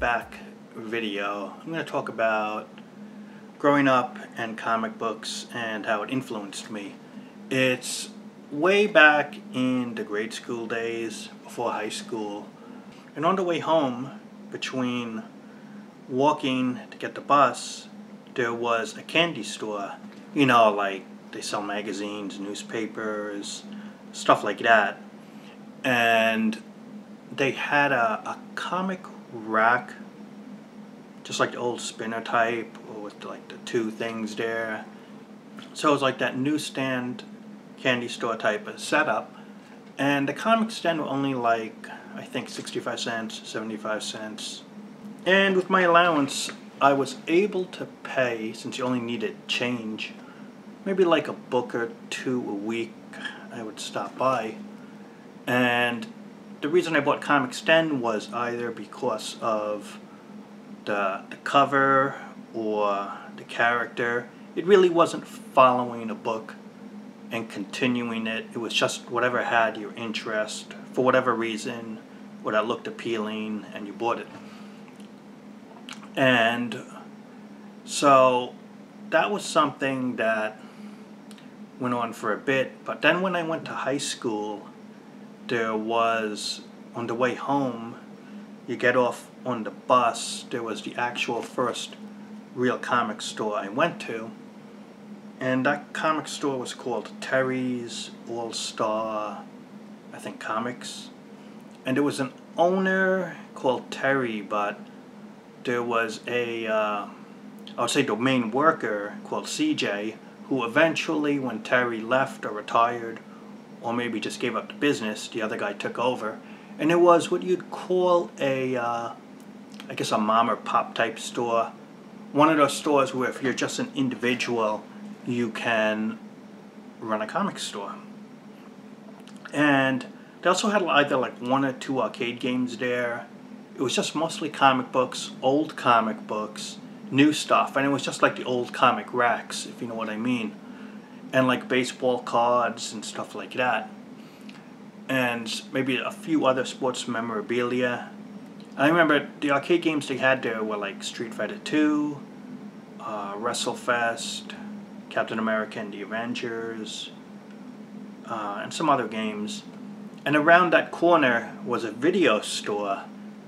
back video, I'm going to talk about growing up and comic books and how it influenced me. It's way back in the grade school days, before high school, and on the way home, between walking to get the bus, there was a candy store. You know, like they sell magazines, newspapers, stuff like that. And they had a comic rack, just like the old spinner type, with like the two things there. So it was like that newsstand candy store type of setup. And the comics then were only like, I think 65 cents, 75 cents. And with my allowance, I was able to pay, since you only needed change, maybe like a book or two a week I would stop by. And the reason I bought comics then was either because of the cover or the character. It really wasn't following a book and continuing it. It was just whatever had your interest for whatever reason, or that looked appealing, and you bought it. And so that was something that went on for a bit. But then when I went to high school, there was, on the way home, you get off on the bus, there was the actual first real comic store I went to. And that comic store was called Terry's All-Star, I think, Comics. And there was an owner called Terry, but there was a, I would say the main worker called CJ, who eventually, when Terry left or retired, or maybe just gave up the business, the other guy took over. And it was what you'd call a, I guess a mom or pop type store. One of those stores where if you're just an individual, you can run a comic store. And they also had either like one or two arcade games there. It was just mostly comic books, old comic books, new stuff. And it was just like the old comic racks, if you know what I mean. And like baseball cards and stuff like that. And maybe a few other sports memorabilia. I remember the arcade games they had there were like Street Fighter 2, WrestleFest, Captain America and the Avengers, and some other games. And around that corner was a video store.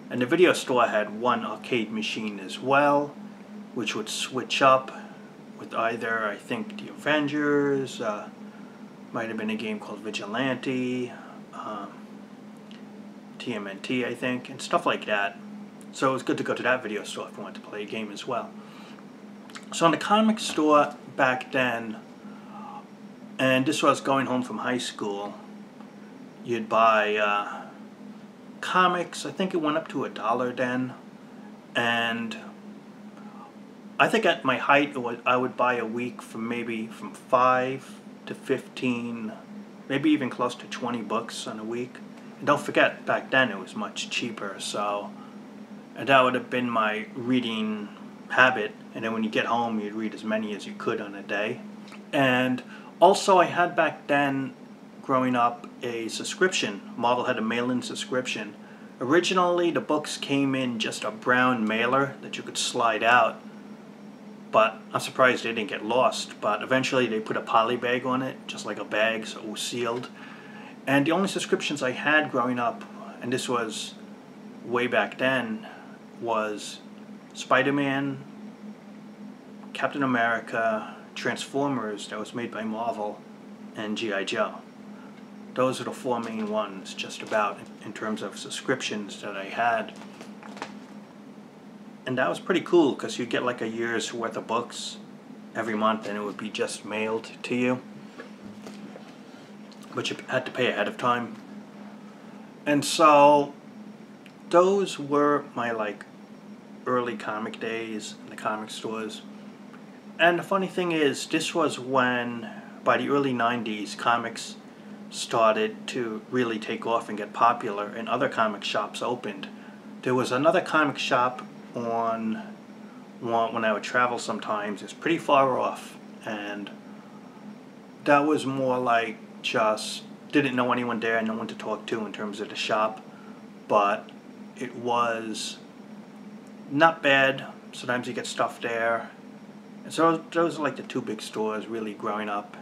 And the video store had one arcade machine as well, which would switch up with either, I think, the Avengers, might have been a game called Vigilante, TMNT, I think, and stuff like that. So it was good to go to that video store if you wanted to play a game as well. So in the comic store back then, and this was going home from high school, you'd buy comics. I think it went up to $1 then, and I think at my height I would buy a week from maybe from 5 to 15, maybe even close to 20 books on a week. And don't forget, back then it was much cheaper, so and that would have been my reading habit. And then when you get home, you'd read as many as you could on a day. And also I had back then, growing up, a subscription. Marvel had a mail-in subscription. Originally the books came in just a brown mailer that you could slide out, but I'm surprised they didn't get lost. But eventually they put a poly bag on it, just like a bag, so it was sealed. And the only subscriptions I had growing up, and this was way back then, was Spider-Man, Captain America, Transformers, that was made by Marvel, and G.I. Joe. Those are the four main ones, just about, in terms of subscriptions that I had. And that was pretty cool, because you'd get like a year's worth of books every month, and it would be just mailed to you. But you had to pay ahead of time. And so those were my like early comic days in the comic stores. And the funny thing is, this was when, by the early 90s, comics started to really take off and get popular, and other comic shops opened. There was another comic shop on when I would travel sometimes. It's pretty far off, and that was more like just didn't know anyone there, no one to talk to in terms of the shop, but it was not bad. Sometimes you get stuff there. And so those are like the two big stores really growing up.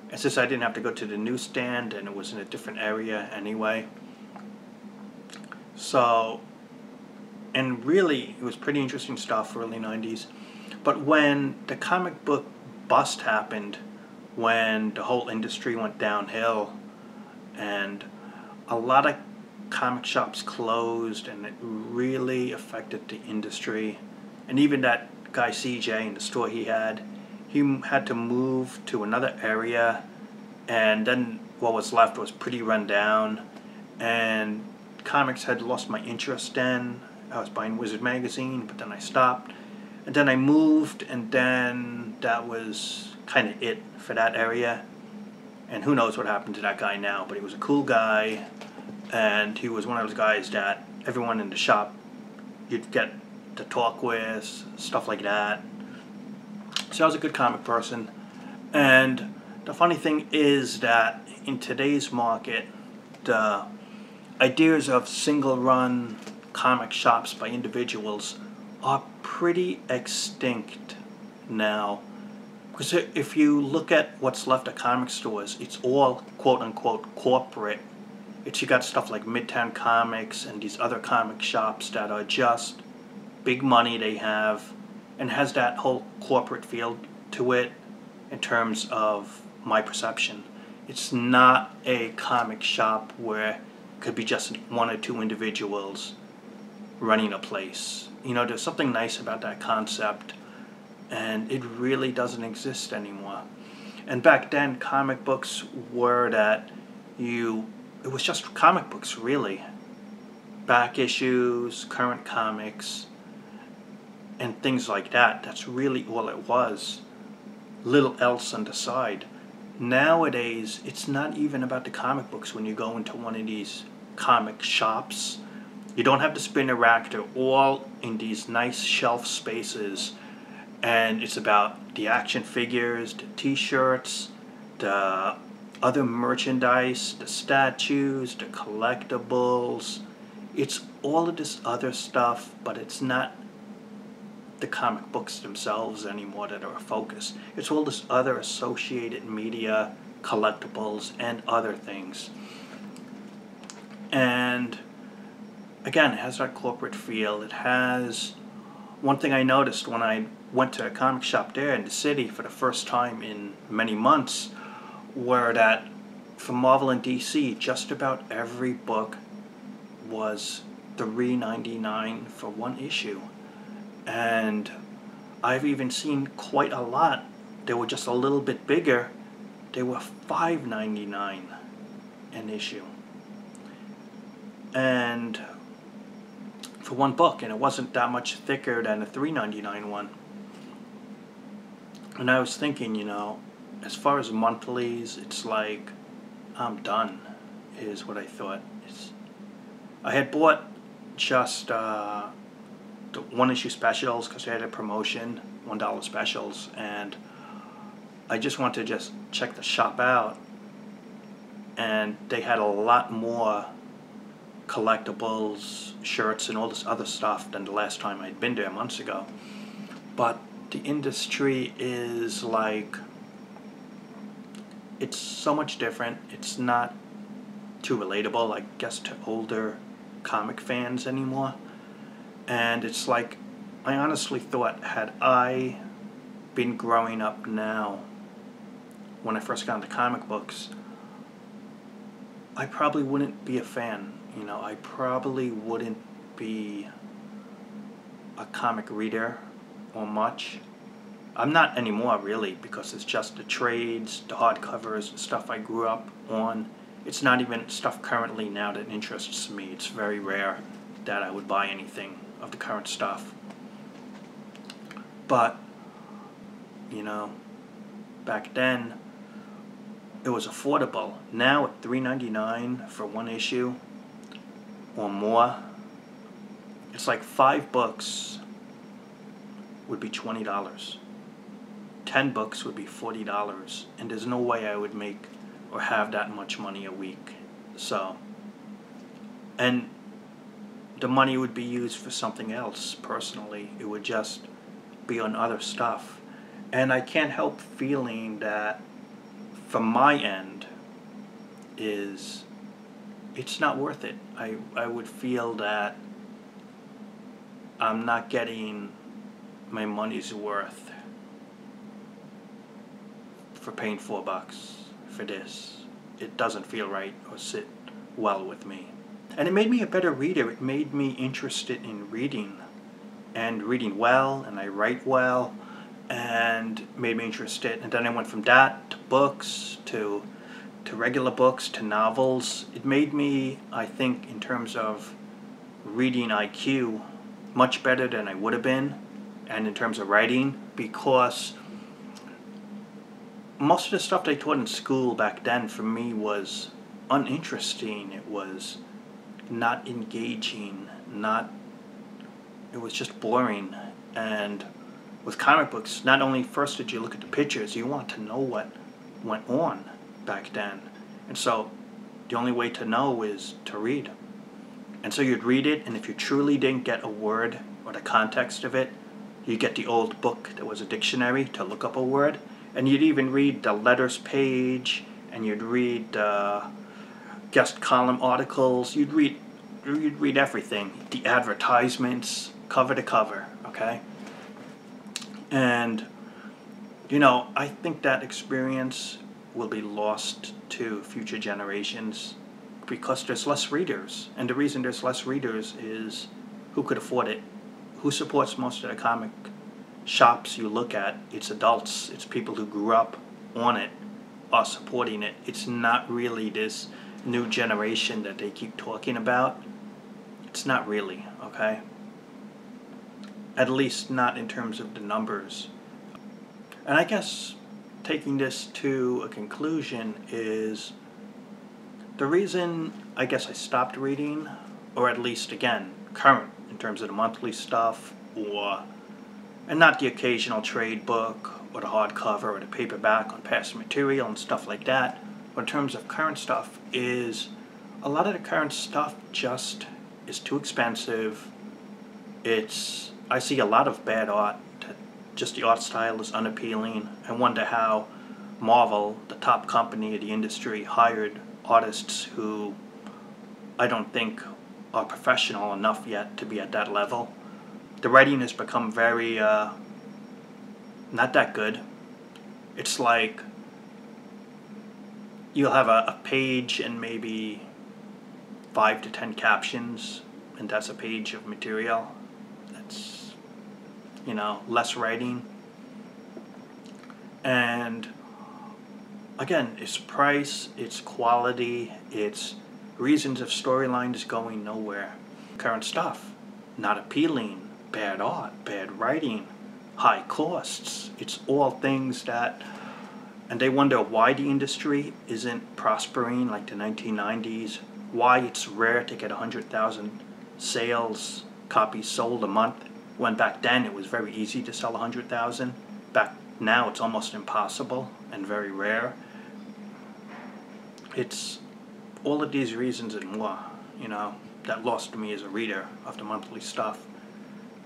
And since I didn't have to go to the newsstand and it was in a different area anyway. So, and really it was pretty interesting stuff, early 90s. But when the comic book bust happened, when the whole industry went downhill and a lot of comic shops closed, and it really affected the industry. And even that guy CJ in the store he had to move to another area, and then what was left was pretty run down, and comics had lost my interest then. I was buying Wizard magazine, but then I stopped, and then I moved, and then that was kind of it for that area. And who knows what happened to that guy now, but he was a cool guy, and he was one of those guys that everyone in the shop you'd get to talk with, stuff like that. So I was a good comic person. And the funny thing is that in today's market, the ideas of single-run comic shops by individuals are pretty extinct now. Because if you look at what's left of comic stores, it's all quote-unquote corporate. You got stuff like Midtown Comics and these other comic shops that are just big money they have, and has that whole corporate feel to it in terms of my perception. It's not a comic shop where it could be just one or two individuals running a place. You know, there's something nice about that concept, and it really doesn't exist anymore. And back then, comic books were that it was just comic books, really. Back issues, current comics, and things like that. That's really all it was. Little else on the side. Nowadays, it's not even about the comic books when you go into one of these comic shops. You don't have the spinner rack. They're all in these nice shelf spaces. And it's about the action figures, the t-shirts, the other merchandise, the statues, the collectibles. It's all of this other stuff, but it's not the comic books themselves anymore that are a focus. It's all this other associated media, collectibles, and other things. And again, it has that corporate feel. It has... One thing I noticed when I went to a comic shop there in the city for the first time in many months were that for Marvel and DC, just about every book was $3.99 for one issue. And I've even seen quite a lot. They were just a little bit bigger. They were $5.99 an issue. And for one book, and it wasn't that much thicker than a $3.99 one. And I was thinking, you know, as far as monthlies, it's like, I'm done, is what I thought. I had bought just the one-issue specials because they had a promotion, $1 specials, and I just wanted to just check the shop out, and they had a lot more collectibles, shirts, and all this other stuff than the last time I'd been there months ago. But the industry is like, it's so much different. It's not too relatable, I guess, to older comic fans anymore. And it's like, I honestly thought, had I been growing up now, when I first got into comic books, I probably wouldn't be a fan. You know, I probably wouldn't be a comic reader or much. I'm not anymore, really, because it's just the trades, the hardcovers, stuff I grew up on. It's not even stuff currently now that interests me. It's very rare that I would buy anything of the current stuff. But, you know, back then, it was affordable. Now at $3.99 for one issue or more, it's like 5 books would be $20. 10 books would be $40, and there's no way I would make or have that much money a week. So, and the money would be used for something else personally. It would just be on other stuff. And I can't help feeling that from my end is it's not worth it. I would feel that I'm not getting my money's worth for paying $4 for this. It doesn't feel right or sit well with me. And it made me a better reader. It made me interested in reading and reading well, and I write well, and made me interested. And then I went from that to books, to regular books, to novels. It made me, I think, in terms of reading IQ, much better than I would have been, and in terms of writing, because most of the stuff they taught in school back then for me was uninteresting. It was not engaging, it was just boring. And with comic books, not only first did you look at the pictures, you want to know what went on back then. And so the only way to know is to read. And so you'd read it, and if you truly didn't get a word or the context of it, you'd get the old book that was a dictionary to look up a word, and you'd even read the letters page, and you'd read guest column articles, you'd read everything, the advertisements, cover to cover, okay? And, you know, I think that experience will be lost to future generations because there's less readers. And the reason there's less readers is who could afford it? Who supports most of the comic shops you look at? It's adults. It's people who grew up on it are supporting it. It's not really this new generation that they keep talking about. It's not really, okay? At least not in terms of the numbers. And I guess taking this to a conclusion is the reason I guess I stopped reading, or at least again current in terms of the monthly stuff, and not the occasional trade book or the hardcover or the paperback on past material and stuff like that, but in terms of current stuff, is a lot of the current stuff just is too expensive. I see a lot of bad art. Just the art style is unappealing. I wonder how Marvel, the top company of the industry, hired artists who I don't think are professional enough yet to be at that level. The writing has become very, not that good. It's like you'll have a page and maybe 5 to 10 captions, and that's a page of material. That's, you know, less writing. And again, it's price, it's quality, it's reasons of storylines going nowhere. Current stuff, not appealing, bad art, bad writing, high costs. It's all things that, and they wonder why the industry isn't prospering like the 1990s, why it's rare to get 100,000 sales copies sold a month, when back then it was very easy to sell 100,000. Back now it's almost impossible and very rare. It's all of these reasons and more, you know, that lost me as a reader of the monthly stuff.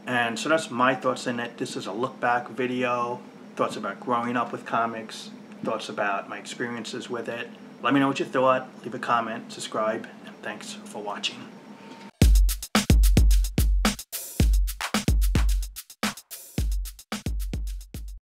And so that's my thoughts in it. This is a look back video, thoughts about growing up with comics, thoughts about my experiences with it. Let me know what you thought, leave a comment, subscribe, and thanks for watching.